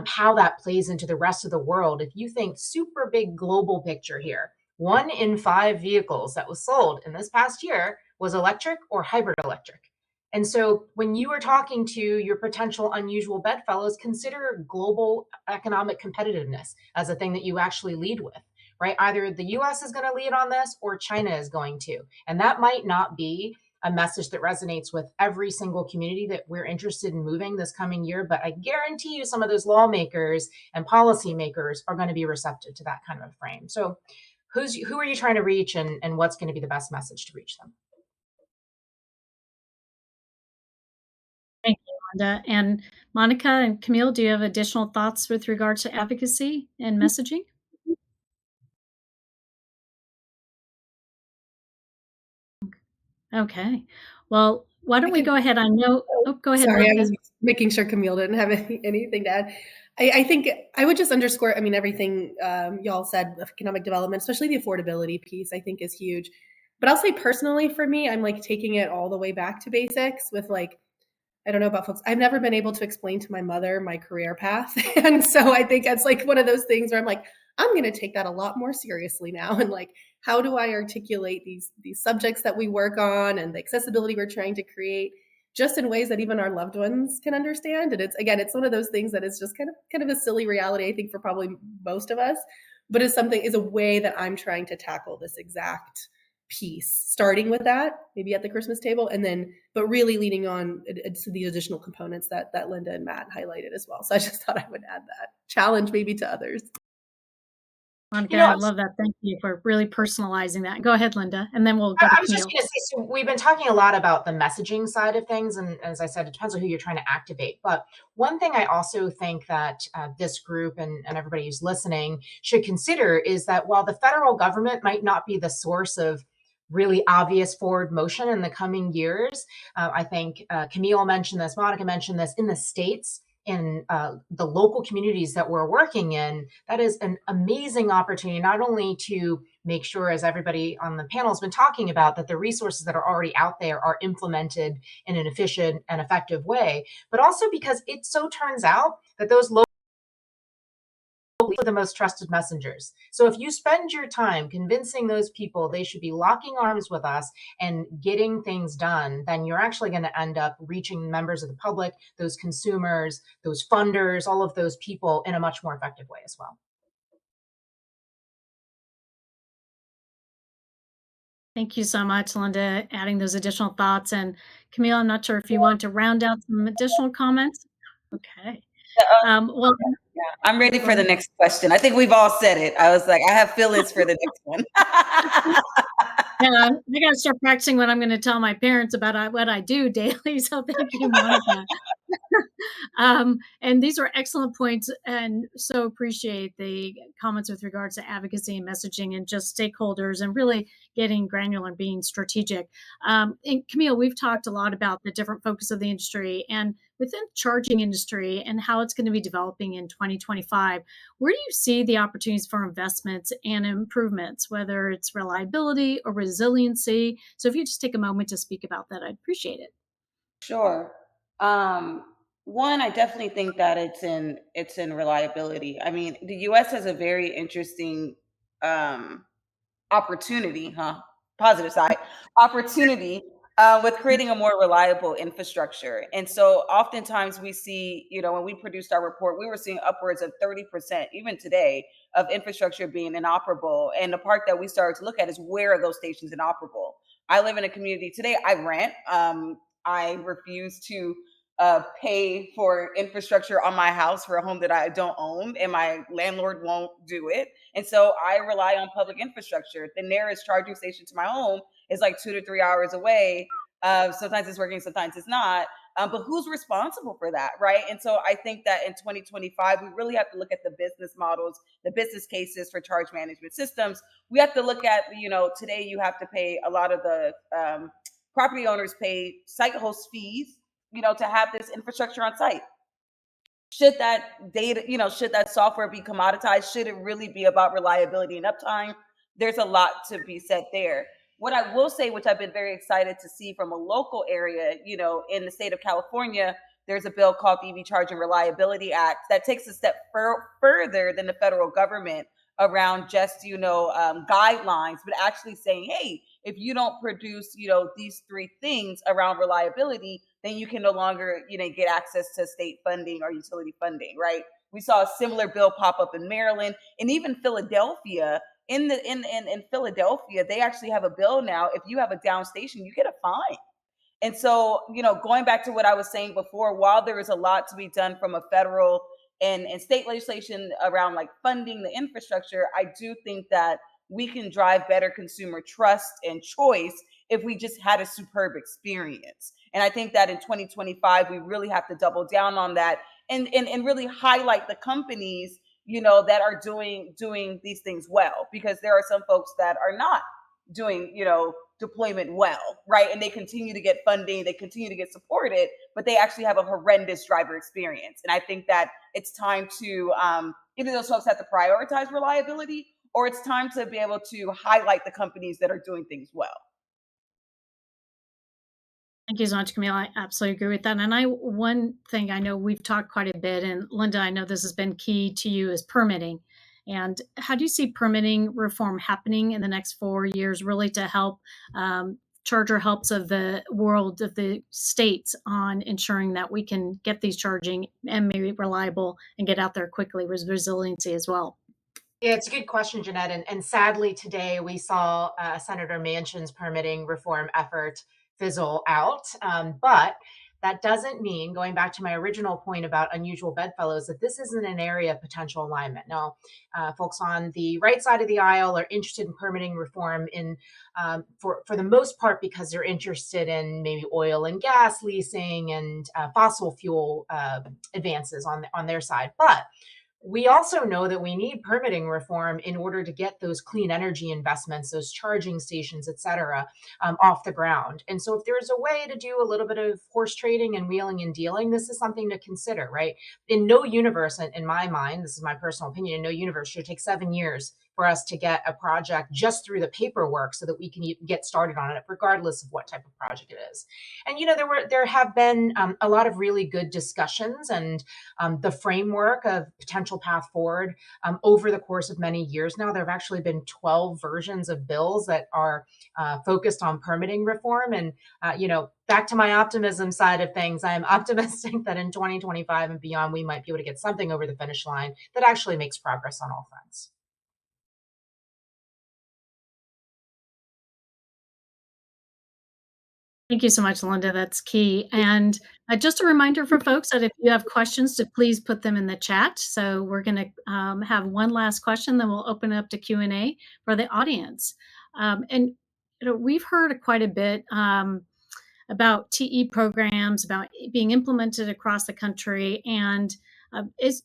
how that plays into the rest of the world, if you think super big global picture here, 1 in 5 vehicles that was sold in this past year was electric or hybrid electric. And so when you are talking to your potential unusual bedfellows, consider global economic competitiveness as a thing that you actually lead with, right? Either the US is going to lead on this or China is going to. And that might not be a message that resonates with every single community that we're interested in moving this coming year. But I guarantee you some of those lawmakers and policymakers are going to be receptive to that kind of a frame. So who are you trying to reach and what's going to be the best message to reach them? Thank you, Lynda. And Monica and Kameale, do you have additional thoughts with regard to advocacy and messaging? Okay. Well, why don't we go ahead? I know. Oh, go ahead. Sorry, Lynda. I was making sure Kameale didn't have anything to add. I think I would just underscore, everything y'all said, economic development, especially the affordability piece, I think is huge. But I'll say personally for me, I'm taking it all the way back to basics with I don't know about folks. I've never been able to explain to my mother my career path. And so I think that's one of those things where I'm going to take that a lot more seriously now. And how do I articulate these subjects that we work on and the accessibility we're trying to create just in ways that even our loved ones can understand? And it's one of those things that is just kind of a silly reality, I think, for probably most of us, but is a way that I'm trying to tackle this exact piece, starting with that, maybe at the Christmas table, but really leading on to the additional components that Lynda and Matt highlighted as well. So I just thought I would add that challenge maybe to others. Monica, I love that. Thank you for really personalizing that. Go ahead, Lynda, and then we'll go to I was just going to say, so we've been talking a lot about the messaging side of things. And as I said, it depends on who you're trying to activate. But one thing I also think that this group and everybody who's listening should consider is that while the federal government might not be the source of really obvious forward motion in the coming years, I think Kameale mentioned this, Monica mentioned this, in the states, in the local communities that we're working in, that is an amazing opportunity, not only to make sure, as everybody on the panel has been talking about, that the resources that are already out there are implemented in an efficient and effective way, but also because it so turns out that those local are the most trusted messengers. So if you spend your time convincing those people they should be locking arms with us and getting things done, then you're actually going to end up reaching members of the public, those consumers, those funders, all of those people in a much more effective way as well. Thank you so much, Lynda, adding those additional thoughts. And Kameale, I'm not sure if you want to round out some additional comments. Okay. Well, yeah, I'm ready for the next question. I think we've all said it. I was like, I have feelings for the next one. Yeah, I got to start practicing what I'm going to tell my parents about what I do daily. So thank you, Monica. And these are excellent points, and so appreciate the comments with regards to advocacy and messaging and just stakeholders and really getting granular and being strategic. And Kameale, we've talked a lot about the different focus of the industry and within the charging industry and how it's going to be developing in 2025. Where do you see the opportunities for investments and improvements, whether it's reliability or resiliency? So if you just take a moment to speak about that, I'd appreciate it. Sure. One, I definitely think that it's in reliability. I mean, the U.S. has a very interesting opportunity, positive side, opportunity with creating a more reliable infrastructure. And so oftentimes we see, when we produced our report, we were seeing upwards of 30%, even today, of infrastructure being inoperable. And the part that we started to look at is, where are those stations inoperable? I live in a community today, I rent. I refuse to pay for infrastructure on my house for a home that I don't own, and my landlord won't do it. And so I rely on public infrastructure. The nearest charging station to my home is like 2 to 3 hours away. Sometimes it's working, sometimes it's not. But who's responsible for that, right? And so I think that in 2025, we really have to look at the business models, the business cases for charge management systems. We have to look at, today you have to pay, a lot of the property owners pay site host fees, to have this infrastructure on site. Should that data, should that software be commoditized? Should it really be about reliability and uptime? There's a lot to be said there. What I will say, which I've been very excited to see from a local area, in the state of California, there's a bill called the EV Charging Reliability Act that takes a step further than the federal government around just, guidelines, but actually saying, hey, if you don't produce, these 3 things around reliability, then you can no longer, get access to state funding or utility funding, right? We saw a similar bill pop up in Maryland, and even Philadelphia. In Philadelphia, they actually have a bill now. If you have a down station, you get a fine. And so, going back to what I was saying before, while there is a lot to be done from a federal and state legislation around like funding the infrastructure, I do think that we can drive better consumer trust and choice if we just had a superb experience. And I think that in 2025, we really have to double down on that and really highlight the companies, that are doing these things well, because there are some folks that are not doing, deployment well, right? And they continue to get funding, they continue to get supported, but they actually have a horrendous driver experience. And I think that it's time to, either those folks have to prioritize reliability, or it's time to be able to highlight the companies that are doing things well. Thank you so much, Kameale. I absolutely agree with that. And one thing I know we've talked quite a bit, and Lynda, I know this has been key to you, is permitting. And how do you see permitting reform happening in the next 4 years, really to help charger helps of the world, of the states, on ensuring that we can get these charging and maybe reliable and get out there quickly with resiliency as well? Yeah, it's a good question, Jeanette. And sadly, today we saw Senator Manchin's permitting reform effort fizzle out. But that doesn't mean, going back to my original point about unusual bedfellows, that this isn't an area of potential alignment. Now, folks on the right side of the aisle are interested in permitting reform for the most part because they're interested in maybe oil and gas leasing and fossil fuel advances on their side. But we also know that we need permitting reform in order to get those clean energy investments, those charging stations, et cetera, off the ground. And so if there's a way to do a little bit of horse trading and wheeling and dealing, this is something to consider, right? In no universe, in my mind, this is my personal opinion, in no universe should it take 7 years for us to get a project just through the paperwork so that we can get started on it, regardless of what type of project it is. And, there have been a lot of really good discussions and the framework of potential path forward over the course of many years now. There have actually been 12 versions of bills that are focused on permitting reform. And, back to my optimism side of things, I am optimistic that in 2025 and beyond, we might be able to get something over the finish line that actually makes progress on all fronts. Thank you so much, Lynda. That's key. And just a reminder for folks that if you have questions, to please put them in the chat. So we're going to have one last question, then we'll open it up to Q&A for the audience. And we've heard quite a bit about TE programs, about being implemented across the country. And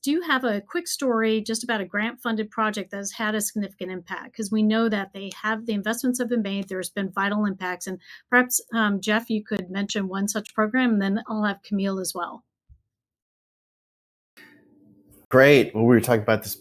do you have a quick story just about a grant-funded project that has had a significant impact? Because we know that the investments have been made, there's been vital impacts. And perhaps, Jeff, you could mention one such program, and then I'll have Kameale as well. Great. Well, we were talking about this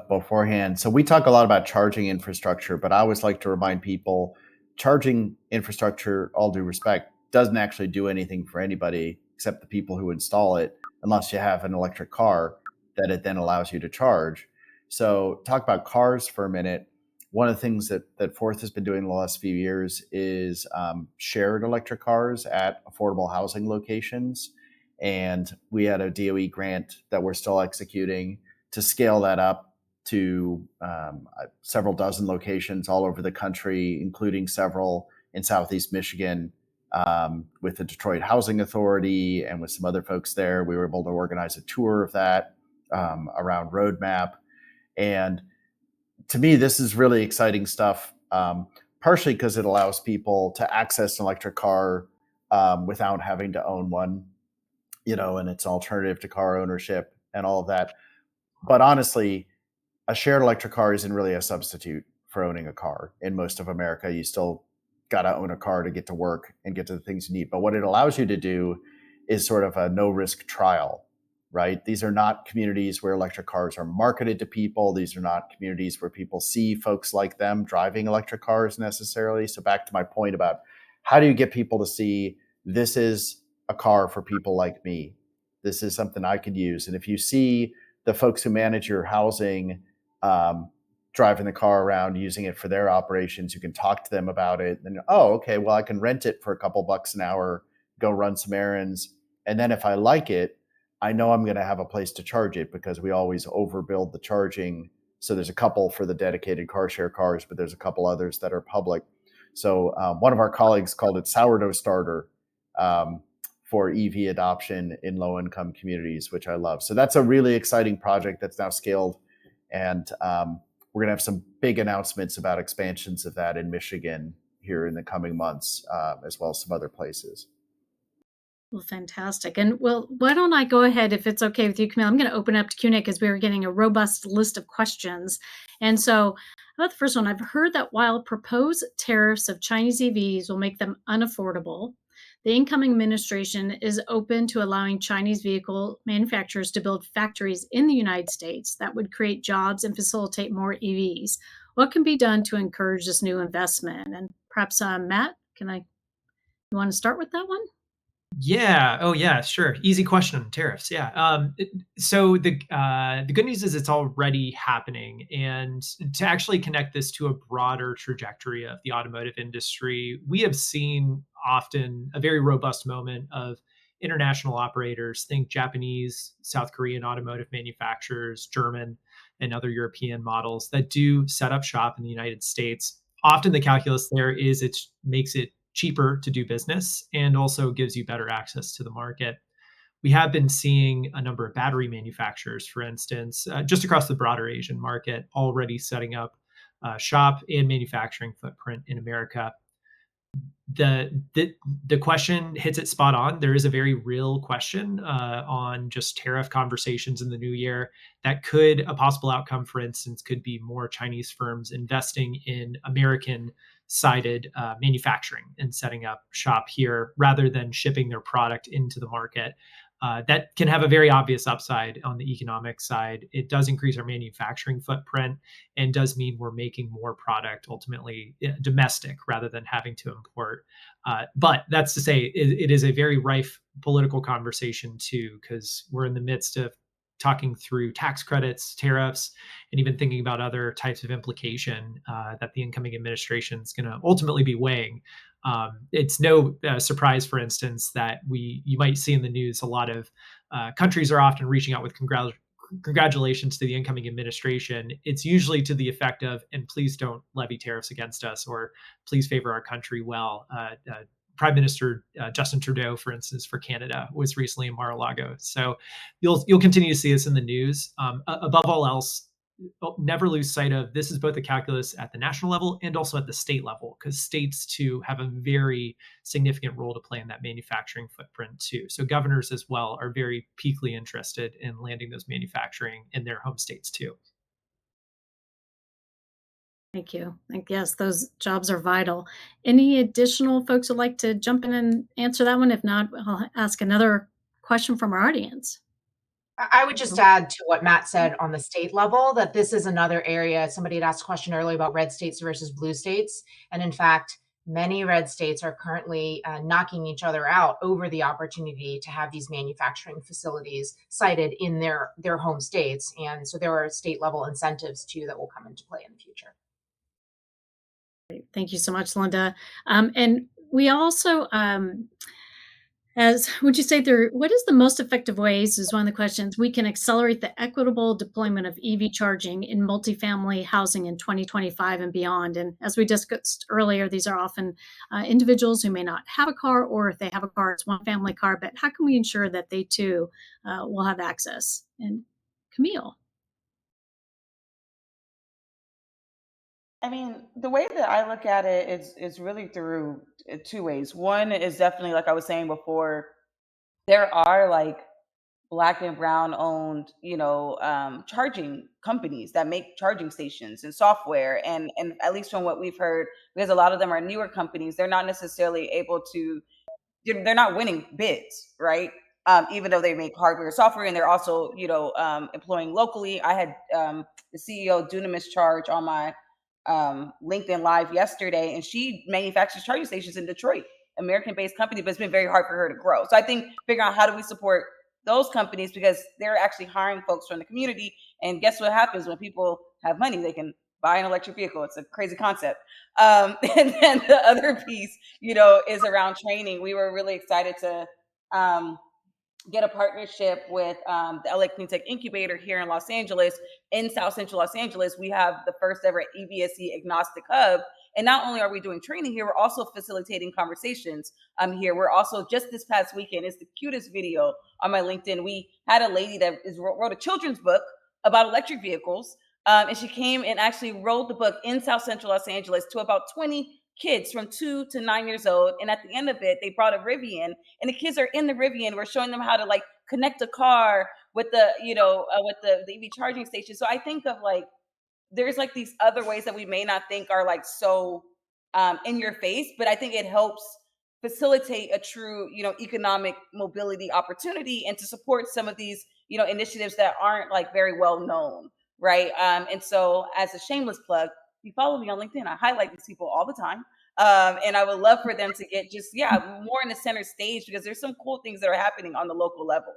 beforehand. So we talk a lot about charging infrastructure, but I always like to remind people, charging infrastructure, all due respect, doesn't actually do anything for anybody except the people who install it, unless you have an electric car that it then allows you to charge. So talk about cars for a minute. one of the things that Forth has been doing the last few years is shared electric cars at affordable housing locations. And we had a DOE grant that we're still executing to scale that up to several dozen locations all over the country, including several in Southeast Michigan, with the Detroit Housing Authority and with some other folks there. We were able to organize a tour of that around Roadmap. And to me, this is really exciting stuff, partially because it allows people to access an electric car without having to own one, and it's an alternative to car ownership and all of that. But honestly, a shared electric car isn't really a substitute for owning a car. In most of America, you still got to own a car to get to work and get to the things you need. But what it allows you to do is sort of a no-risk trial, right? These are not communities where electric cars are marketed to people. These are not communities where people see folks like them driving electric cars necessarily. So back to my point about how do you get people to see this is a car for people like me? This is something I could use. And if you see the folks who manage your housing driving the car around, using it for their operations, you can talk to them about it. And, oh, okay, well, I can rent it for a couple bucks an hour, go run some errands. And then if I like it, I know I'm going to have a place to charge it because we always overbuild the charging. So there's a couple for the dedicated car share cars, but there's a couple others that are public. So one of our colleagues called it sourdough starter for EV adoption in low-income communities, which I love. So that's a really exciting project that's now scaled. And we're going to have some big announcements about expansions of that in Michigan here in the coming months, as well as some other places. Well, fantastic. And well, why don't I go ahead, if it's okay with you, Kameale? I'm going to open up to Q&A because we were getting a robust list of questions. And so about the first one, I've heard that while proposed tariffs of Chinese EVs will make them unaffordable, the incoming administration is open to allowing Chinese vehicle manufacturers to build factories in the United States that would create jobs and facilitate more EVs. What can be done to encourage this new investment? And perhaps, Matt, you want to start with that one? Yeah. Oh, yeah. Sure. Easy question on tariffs. Yeah. So the good news is it's already happening, and to actually connect this to a broader trajectory of the automotive industry, we have seen often a very robust moment of international operators. Think Japanese, South Korean automotive manufacturers, German, and other European models that do set up shop in the United States. Often the calculus there is it makes it cheaper to do business and also gives you better access to the market. We have been seeing a number of battery manufacturers, for instance, just across the broader Asian market, already setting up shop and manufacturing footprint in America. The question hits it spot on. There is a very real question on just tariff conversations in the new year that a possible outcome, for instance, could be more Chinese firms investing in American sided manufacturing and setting up shop here rather than shipping their product into the market. That can have a very obvious upside on the economic side. It does increase our manufacturing footprint and does mean we're making more product ultimately domestic rather than having to import. But that's to say, it is a very rife political conversation too, because we're in the midst of talking through tax credits, tariffs, and even thinking about other types of implication that the incoming administration is going to ultimately be weighing. It's no surprise, for instance, that you might see in the news a lot of countries are often reaching out with congratulations to the incoming administration. It's usually to the effect of, and please don't levy tariffs against us, or please favor our country well. Prime Minister Justin Trudeau, for instance, for Canada, was recently in Mar-a-Lago. So you'll continue to see this in the news. Above all else, never lose sight of this is both a calculus at the national level and also at the state level, because states too have a very significant role to play in that manufacturing footprint too. So governors as well are very peakly interested in landing those manufacturing in their home states too. Thank you. I guess those jobs are vital. Any additional folks would like to jump in and answer that one? If not, I'll ask another question from our audience. I would just add to what Matt said on the state level, that this is another area. Somebody had asked a question earlier about red states versus blue states. And in fact, many red states are currently knocking each other out over the opportunity to have these manufacturing facilities sited in their home states. And so there are state level incentives too that will come into play in the future. Thank you so much, Lynda. And we also, would you say what is the most effective ways, is one of the questions, we can accelerate the equitable deployment of EV charging in multifamily housing in 2025 and beyond? And as we discussed earlier, these are often individuals who may not have a car, or if they have a car, it's one family car, but how can we ensure that they too will have access? And Kameale. I mean, the way that I look at it is really through two ways. One is definitely, like I was saying before, there are like Black and brown owned, charging companies that make charging stations and software. And at least from what we've heard, because a lot of them are newer companies, they're not necessarily able to, they're not winning bids, right? Even though they make hardware and software, and they're also, employing locally. I had the CEO Dunamis Charge on my LinkedIn Live yesterday, and she manufactures charging stations in Detroit, American-based company, but it's been very hard for her to grow. So I think figuring out how do we support those companies, because they're actually hiring folks from the community. And guess what happens when people have money? They can buy an electric vehicle. It's a crazy concept. And then the other piece, is around training. We were really excited to get a partnership with the LA Clean Tech Incubator here in Los Angeles. In South Central Los Angeles, we have the first ever EVSE agnostic hub. And not only are we doing training here, we're also facilitating conversations here. We're also, just this past weekend, it's the cutest video on my LinkedIn. We had a lady that wrote a children's book about electric vehicles. And she came and actually wrote the book in South Central Los Angeles to about 20 kids from 2 to 9 years old. And at the end of it, they brought a Rivian, and the kids are in the Rivian. We're showing them how to like connect a car with the, with the EV charging station. So I think of like, there's like these other ways that we may not think are like so in your face, but I think it helps facilitate a true, economic mobility opportunity, and to support some of these, initiatives that aren't like very well known, right? And so, as a shameless plug, you follow me on LinkedIn. I highlight these people all the time. And I would love for them to get just, more in the center stage, because there's some cool things that are happening on the local level.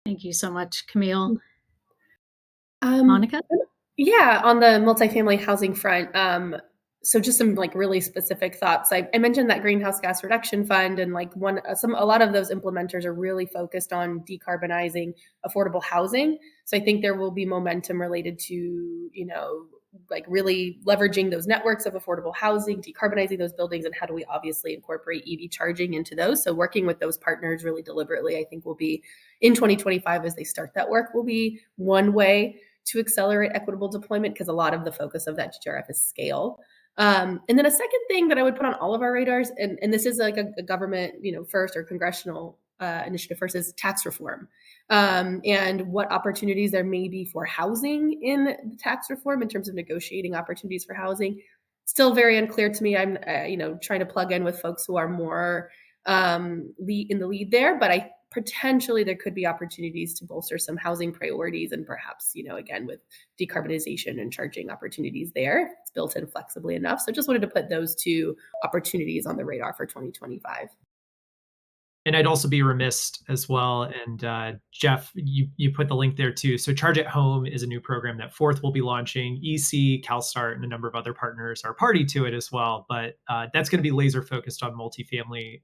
Thank you so much, Kameale. Monica? Yeah, on the multifamily housing front. So just some like really specific thoughts. I mentioned that greenhouse gas reduction fund, and like a lot of those implementers are really focused on decarbonizing affordable housing. So I think there will be momentum related to, like really leveraging those networks of affordable housing, decarbonizing those buildings, and how do we obviously incorporate EV charging into those. So working with those partners really deliberately, I think will be in 2025 as they start that work, will be one way to accelerate equitable deployment, because a lot of the focus of that GRF is scale. And then a second thing that I would put on all of our radars, and this is like a government, first, or congressional initiative first, is tax reform, and what opportunities there may be for housing in the tax reform in terms of negotiating opportunities for housing. Still very unclear to me. I'm, trying to plug in with folks who are more in the lead there, but potentially there could be opportunities to bolster some housing priorities, and perhaps, again, with decarbonization and charging opportunities there, it's built in flexibly enough. So just wanted to put those two opportunities on the radar for 2025. And I'd also be remiss as well. And Jeff, you put the link there too. So Charge at Home is a new program that Forth will be launching. EC, CalSTART, and a number of other partners are party to it as well. But that's going to be laser focused on multifamily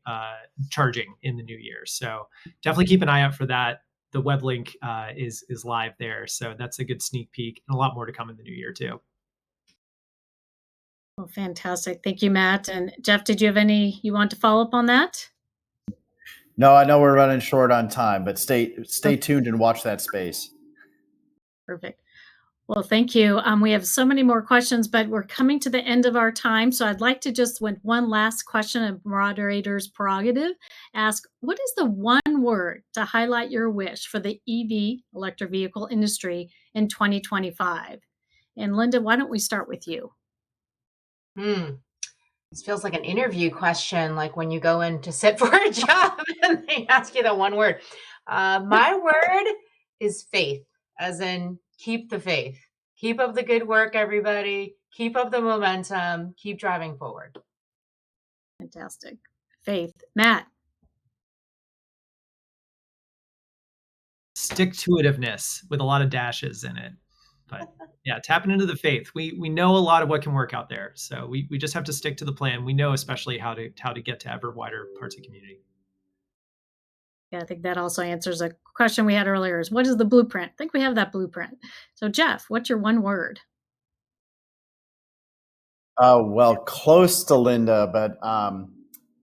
charging in the new year. So definitely keep an eye out for that. The web link is live there. So that's a good sneak peek, and a lot more to come in the new year too. Well, fantastic. Thank you, Matt. And Jeff, did you have any you want to follow up on that? No, I know we're running short on time, but stay tuned and watch that space. Perfect. Well, thank you. We have so many more questions, but we're coming to the end of our time. So I'd like to just, with one last question of moderator's prerogative, ask, what is the one word to highlight your wish for the EV, electric vehicle industry in 2025? And Lynda, why don't we start with you? This feels like an interview question, like when you go in to sit for a job and they ask you the one word. My word is faith, as in keep the faith. Keep up the good work, everybody. Keep up the momentum. Keep driving forward. Fantastic. Faith. Matt. Stick-to-itiveness with a lot of dashes in it. But yeah, tapping into the faith. We know a lot of what can work out there. So we just have to stick to the plan. We know especially how to get to ever wider parts of the community. Yeah, I think that also answers a question we had earlier is what is the blueprint? I think we have that blueprint. So Jeff, what's your one word? Well, close to Lynda, but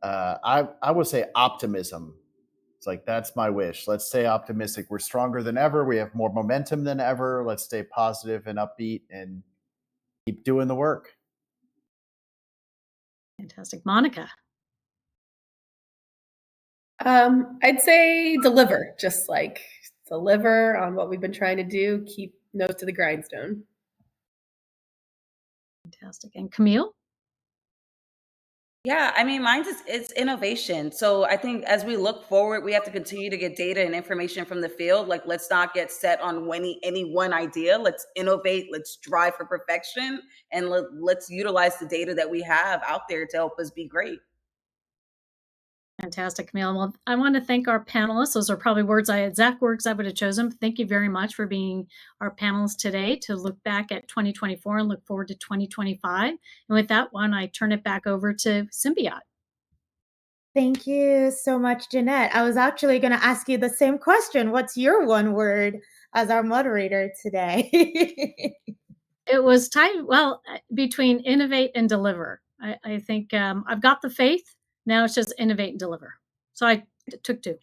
I would say optimism. It's like, that's my wish. Let's stay optimistic. We're stronger than ever. We have more momentum than ever. Let's stay positive and upbeat and keep doing the work. Fantastic. Monica. I'd say deliver, just like deliver on what we've been trying to do, keep nose to the grindstone. Fantastic. And Kameale? Yeah, I mean, it's innovation. So I think as we look forward, we have to continue to get data and information from the field. Like, let's not get set on any one idea. Let's innovate. Let's strive for perfection, and let's utilize the data that we have out there to help us be great. Fantastic, Kameale. Well, I want to thank our panelists. Those are probably exact words I would have chosen. Thank you very much for being our panelists today to look back at 2024 and look forward to 2025. And with that one, I turn it back over to Symbiote. Thank you so much, Jeanette. I was actually going to ask you the same question. What's your one word as our moderator today? It was tied, well, between innovate and deliver. I think I've got the faith. Now it's just innovate and deliver. So I took two.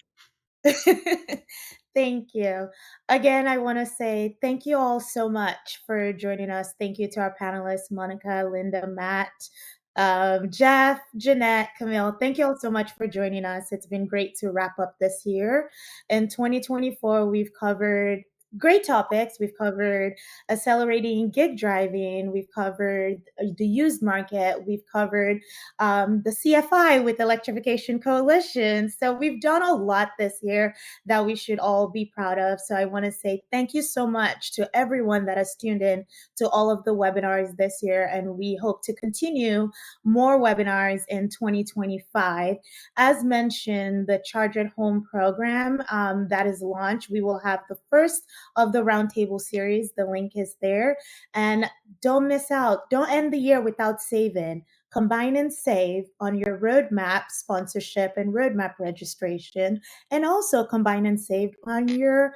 Thank you. Again, I want to say thank you all so much for joining us. Thank you to our panelists, Monica, Lynda, Matt, Jeff, Jeanette, Kameale. Thank you all so much for joining us. It's been great to wrap up this year. In 2024, we've covered great topics. We've covered accelerating gig driving. We've covered the used market. We've covered the CFI with Electrification Coalition. So we've done a lot this year that we should all be proud of. So I want to say thank you so much to everyone that has tuned in to all of the webinars this year. And we hope to continue more webinars in 2025. As mentioned, the Charge at Home program that is launched, we will have the first of the roundtable series. The link is there. And don't miss out. Don't end the year without saving. Combine and save on your roadmap sponsorship and roadmap registration, and also combine and save on your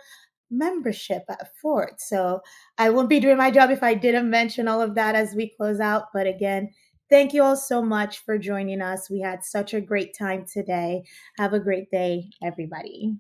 membership at Fort. So I wouldn't be doing my job if I didn't mention all of that as we close out. But again, thank you all so much for joining us. We had such a great time today. Have a great day, everybody.